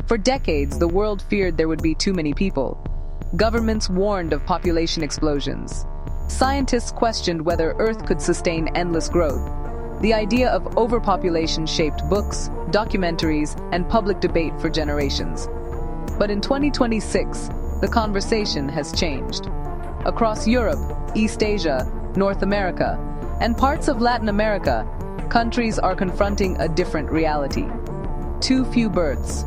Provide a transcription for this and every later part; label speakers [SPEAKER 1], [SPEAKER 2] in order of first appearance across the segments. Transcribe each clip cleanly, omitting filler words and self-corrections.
[SPEAKER 1] For decades, the world feared there would be too many people. Governments warned of population explosions. Scientists questioned whether Earth could sustain endless growth. The idea of overpopulation shaped books, documentaries, and public debate for generations. But in 2026, the conversation has changed. Across Europe, East Asia, North America, and parts of Latin America, countries are confronting a different reality. Too few births.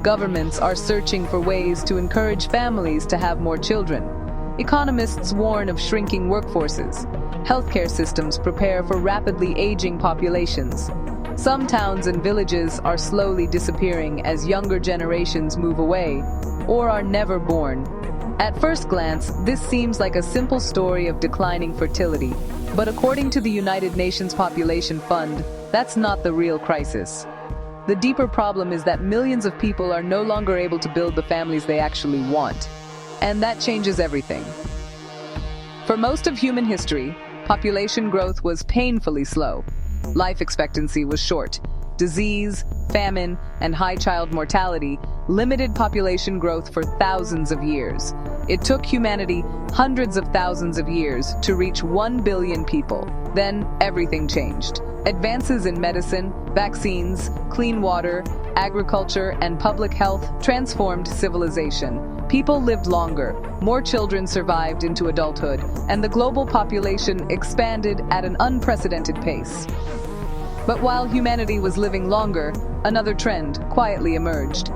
[SPEAKER 1] Governments are searching for ways to encourage families to have more children. Economists warn of shrinking workforces. Healthcare systems prepare for rapidly aging populations. Some towns and villages are slowly disappearing as younger generations move away or are never born. At first glance, this seems like a simple story of declining fertility, but according to the United Nations Population Fund, that's not the real crisis. The deeper problem is that millions of people are no longer able to build the families they actually want. And that changes everything. For most of human history, population growth was painfully slow. Life expectancy was short. Disease, famine, and high child mortality limited population growth for thousands of years. It took humanity hundreds of thousands of years to reach 1 billion people. Then everything changed. Advances in medicine, vaccines, clean water, agriculture, and public health transformed civilization. People lived longer, more children survived into adulthood, and the global population expanded at an unprecedented pace. But while humanity was living longer, another trend quietly emerged.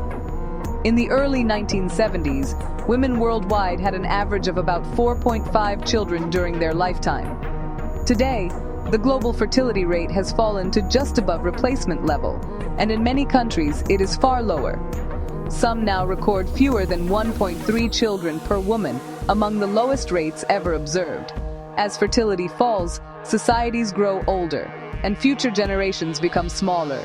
[SPEAKER 1] In the early 1970s, women worldwide had an average of about 4.5 children during their lifetime. Today, the global fertility rate has fallen to just above replacement level, and in many countries it is far lower. Some now record fewer than 1.3 children per woman, among the lowest rates ever observed. As fertility falls, societies grow older, and future generations become smaller.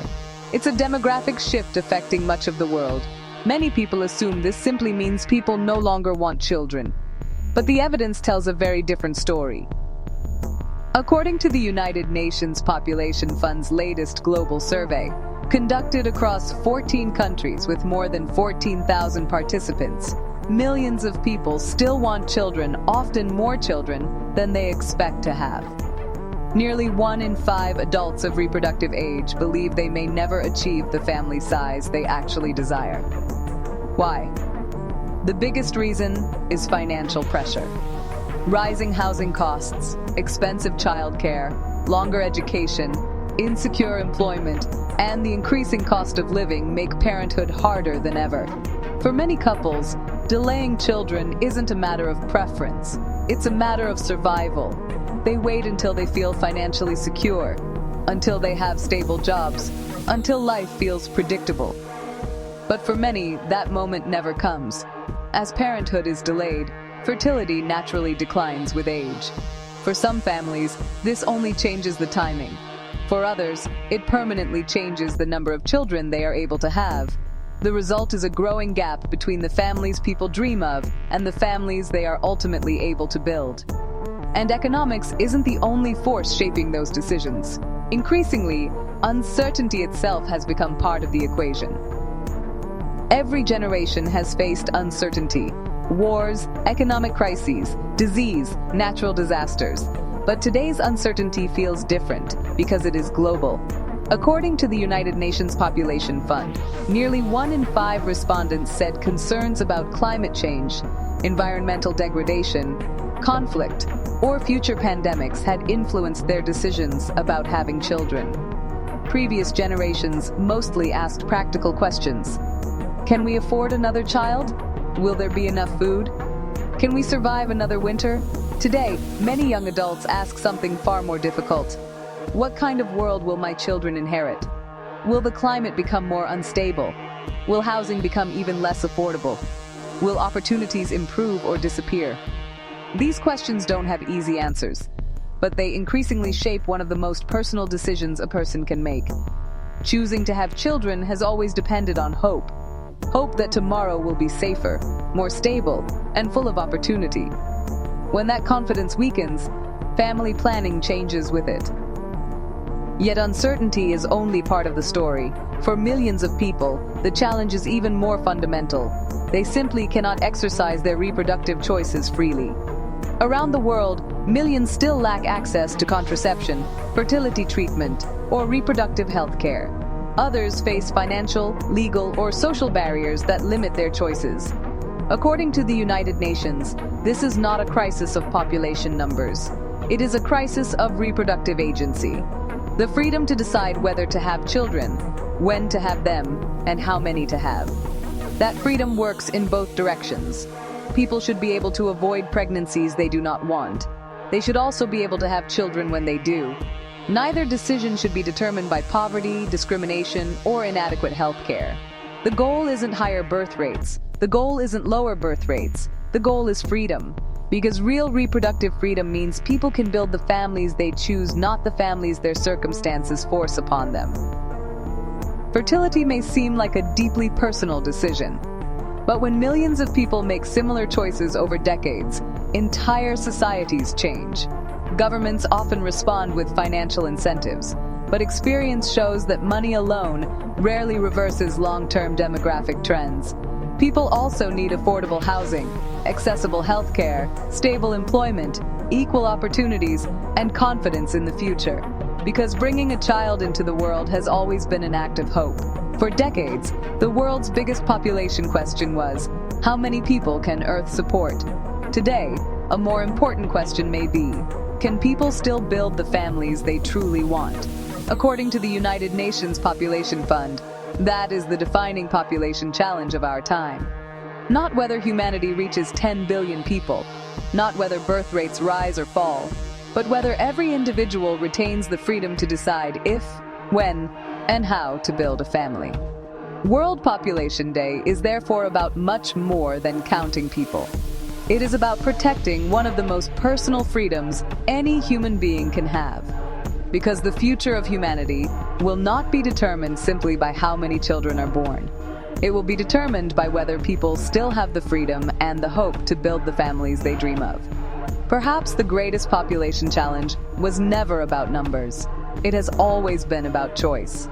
[SPEAKER 1] It's a demographic shift affecting much of the world. Many people assume this simply means people no longer want children. But the evidence tells a very different story. According to the United Nations Population Fund's latest global survey, conducted across 14 countries with more than 14,000 participants, millions of people still want children, often more children than they expect to have. Nearly 1 in 5 adults of reproductive age believe they may never achieve the family size they actually desire. Why? The biggest reason is financial pressure. Rising housing costs, expensive childcare, longer education, insecure employment, and the increasing cost of living make parenthood harder than ever. For many couples, delaying children isn't a matter of preference. It's a matter of survival. They wait until they feel financially secure, until they have stable jobs, until life feels predictable. But for many, that moment never comes. As parenthood is delayed, fertility naturally declines with age. For some families, this only changes the timing. For others, it permanently changes the number of children they are able to have. The result is a growing gap between the families people dream of and the families they are ultimately able to build. And economics isn't the only force shaping those decisions. Increasingly, uncertainty itself has become part of the equation. Every generation has faced uncertainty: wars, economic crises, disease, natural disasters. But today's uncertainty feels different because it is global. According to the United Nations Population Fund, nearly 1 in 5 respondents said concerns about climate change, environmental degradation, conflict, or future pandemics had influenced their decisions about having children. Previous generations mostly asked practical questions. Can we afford another child? Will there be enough food? Can we survive another winter? Today, many young adults ask something far more difficult. What kind of world will my children inherit? Will the climate become more unstable? Will housing become even less affordable? Will opportunities improve or disappear? These questions don't have easy answers, but they increasingly shape one of the most personal decisions a person can make. Choosing to have children has always depended on hope. Hope that tomorrow will be safer, more stable, and full of opportunity. When that confidence weakens, family planning changes with it. Yet uncertainty is only part of the story. For millions of people, the challenge is even more fundamental. They simply cannot exercise their reproductive choices freely. Around the world, millions still lack access to contraception, fertility treatment, or reproductive health care. Others face financial, legal, or social barriers that limit their choices. According to the United Nations, this is not a crisis of population numbers. It is a crisis of reproductive agency. The freedom to decide whether to have children, when to have them, and how many to have. That freedom works in both directions. People should be able to avoid pregnancies they do not want. They should also be able to have children when they do. Neither decision should be determined by poverty, discrimination, or inadequate health care. The goal isn't higher birth rates. The goal isn't lower birth rates. The goal is freedom. Because real reproductive freedom means people can build the families they choose, not the families their circumstances force upon them. Fertility may seem like a deeply personal decision, but when millions of people make similar choices over decades, entire societies change. Governments often respond with financial incentives, but experience shows that money alone rarely reverses long-term demographic trends. People also need affordable housing, accessible healthcare, stable employment, equal opportunities, and confidence in the future. Because bringing a child into the world has always been an act of hope. For decades, the world's biggest population question was, how many people can Earth support? Today, a more important question may be, can people still build the families they truly want? According to the United Nations Population Fund, that is the defining population challenge of our time. Not whether humanity reaches 10 billion people, not whether birth rates rise or fall, but whether every individual retains the freedom to decide if, when, and how to build a family. World Population Day is therefore about much more than counting people. It is about protecting one of the most personal freedoms any human being can have. Because the future of humanity will not be determined simply by how many children are born. It will be determined by whether people still have the freedom and the hope to build the families they dream of. Perhaps the greatest population challenge was never about numbers. It has always been about choice.